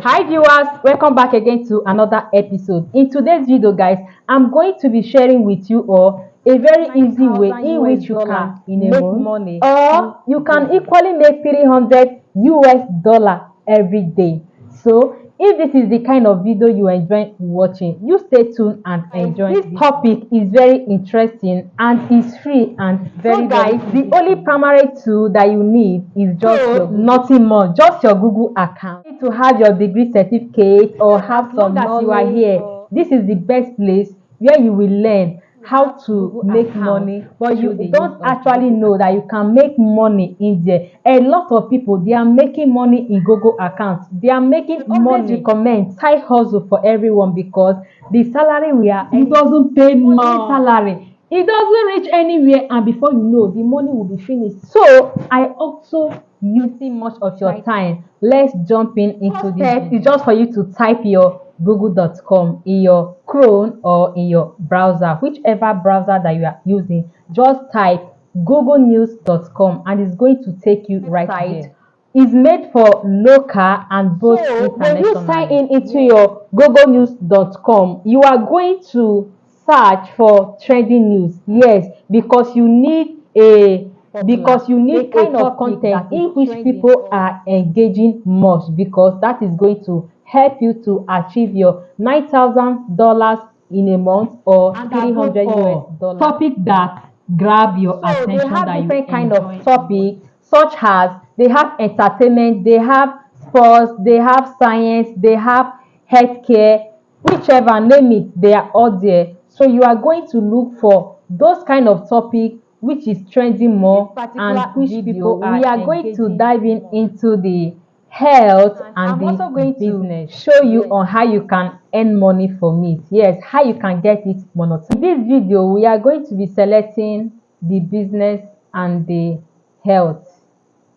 Hi viewers, welcome back again to another episode. In today's video guys, I'm going to be sharing with you all a very easy way in which you can make money, or you can equally make 300 US dollar every day. So if this is the kind of video you enjoy watching, you stay tuned and enjoy. This topic is very interesting and is free and very guys, the only primary tool that you need is just nothing more, just your Google account. You need to have your degree certificate or have some knowledge. You are here, this is the best place where you will learn how to make money, but you don't actually know that you can make money in there. A lot of people, they are making money in Google accounts. They are making money. Recommend side hustle for everyone because the salary we are earning, it doesn't pay much salary. It doesn't reach anywhere, and before you know, the money will be finished. So I also using much of your time. Let's jump into this. It's just for you to type your google.com in your Chrome or in your browser, whichever browser that you are using. Just type googlenews.com and it's going to take you right there. It's made for local and both international. When you sign in into your googlenews.com, you are going to search for trending news. Yes, because you need a kind of content in which people are engaging much, because that is going to help you to achieve your $9,000 in a month or 300 US dollars. Topic that grab your attention. They have different kind of topics, such as they have entertainment, they have sports, they have science, they have healthcare, whichever, name it, they are all there. So you are going to look for those kind of topics which is trending more and which people are. We are going to dive into the health and the business, show you on how you can earn money from it. Yes, how you can get it monetized. In this video, we are going to be selecting the business and the health.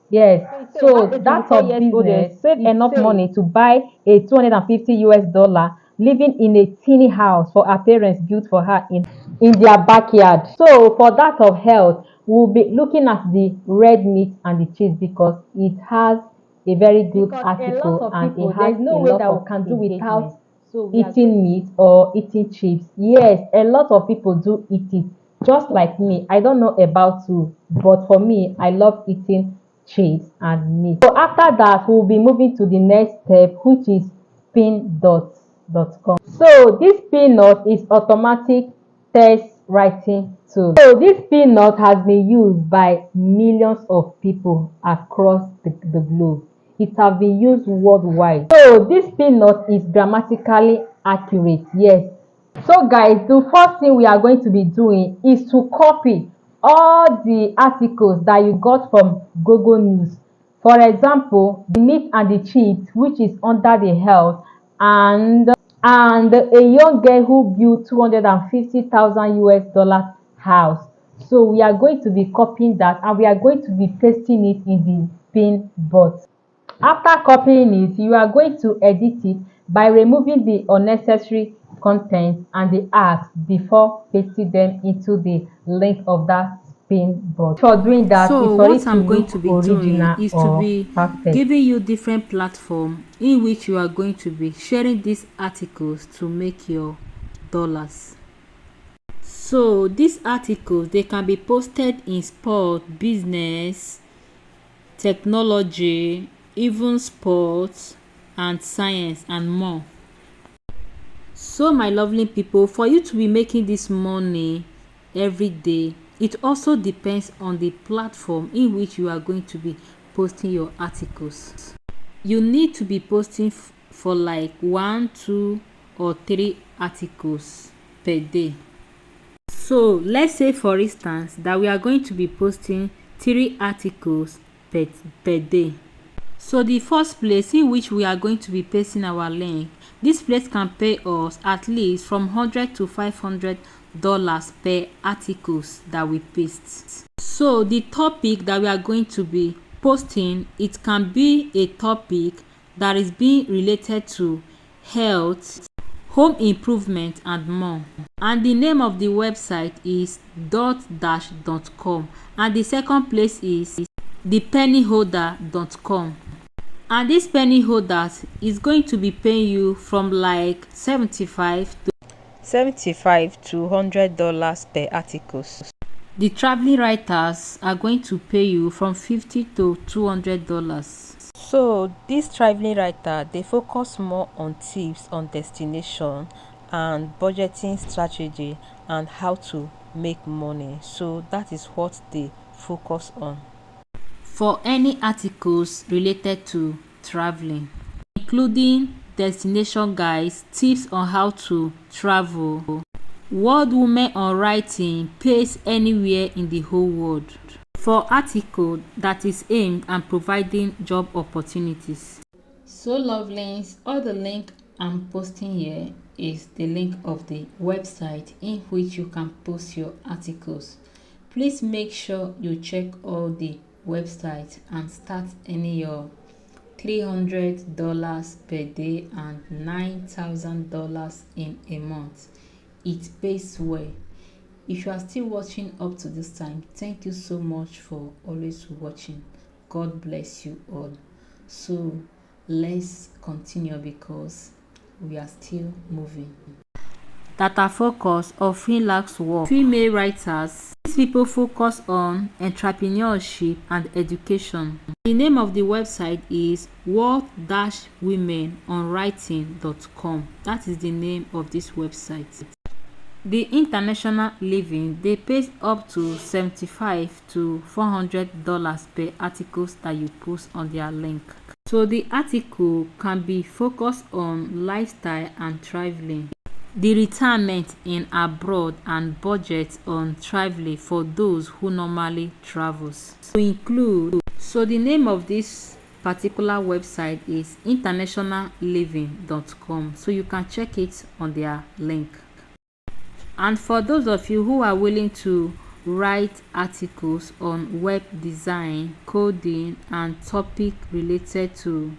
Yes, so that's of business. Save enough money to buy a 250 US dollar, living in a teeny house for her parents built for her in their backyard. So for that of health, we'll be looking at the red meat and the cheese because it has a very good article and it has no way that we can do without eating meat or eating chips. Yes, a lot of people do eat it, just like me. I don't know about you, but for me, I love eating chips and meat. So after that, we'll be moving to the next step, which is Pindot.com. So this Pindot is automatic text writing tool. So this Pindot has been used by millions of people across the globe. It has been used worldwide. So this Pindot is grammatically accurate. Yes. So guys, the first thing we are going to be doing is to copy all the articles that you got from Google News. For example, the meat and the chips, which is under the health, and a young girl who built 250,000 US dollar house. So we are going to be copying that and we are going to be pasting it in the Pindot. After copying it, you are going to edit it by removing the unnecessary content and the ads before pasting them into the link of that Pindot. For doing that, so what I'm going to be doing is to be giving you different platforms in which you are going to be sharing these articles to make your dollars. So these articles, they can be posted in sport, business, technology, even sports and science and more. So my lovely people, for you to be making this money every day, it also depends on the platform in which you are going to be posting your articles. You need to be posting for like 1, 2 or 3 articles per day. So let's say for instance that we are going to be posting 3 articles per day. So the first place in which we are going to be pasting our link, this place can pay us at least from $100 to $500 per articles that we paste. So the topic that we are going to be posting, it can be a topic that is being related to health, home improvement and more. And the name of the website is dot-com, and the second place is thepennyholder.com. And this penny holders is going to be paying you from like 75 to $100 per articles. The traveling writers are going to pay you from $50 to $200. So this traveling writer, they focus more on tips on destination and budgeting strategy and how to make money. So that is what they focus on. For any articles related to traveling, including destination guides, tips on how to travel, World Women on Writing pays anywhere in the whole world. For article that is aimed at providing job opportunities. So lovelies, all the link I'm posting here is the link of the website in which you can post your articles. Please make sure you check all the websites and start earning your $300 per day and $9,000 in a month. It pays well. If you are still watching up to this time, thank you so much for always watching. God bless you all. So let's continue because we are still moving. Data focus of freelance work. Female writers. These people focus on entrepreneurship and education. The name of the website is world-womenonwriting.com. That is the name of this website. The international living, they pay up to $75 to $400 per articles that you post on their link. So the article can be focused on lifestyle and traveling, the retirement in abroad and budget on traveling for those who normally travels. To include, so the name of this particular website is internationalliving.com. So you can check it on their link. And for those of you who are willing to write articles on web design, coding, and topic related to,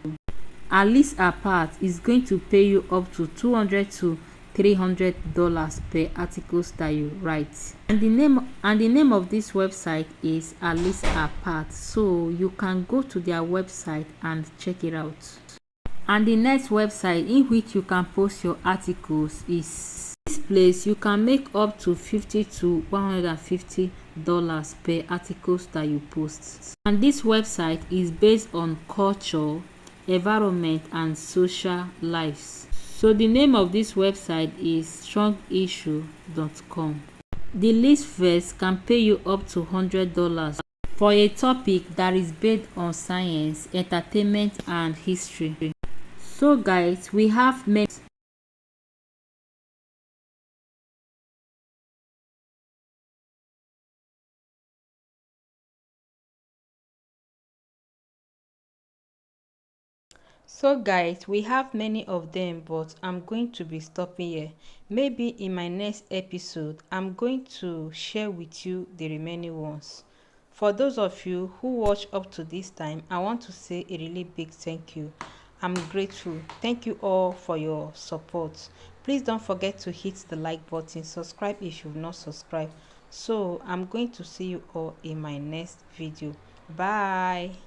Alice Apart is going to pay you up to $200 to $300 per articles that you write. And the name of this website is Alice Apart. So you can go to their website and check it out. And the next website in which you can post your articles is this place. You can make up to $50 to $150 per articles that you post. And this website is based on culture, environment, and social lives. So the name of this website is strongissue.com. The list first can pay you up to $100 for a topic that is based on science, entertainment, and history. So guys, we have many. So guys, we have many of them, but I'm going to be stopping here. Maybe in my next episode, I'm going to share with you the remaining ones. For those of you who watch up to this time, I want to say a really big thank you. I'm grateful. Thank you all for your support. Please don't forget to hit the like button, subscribe if you've not subscribed. So I'm going to see you all in my next video. Bye.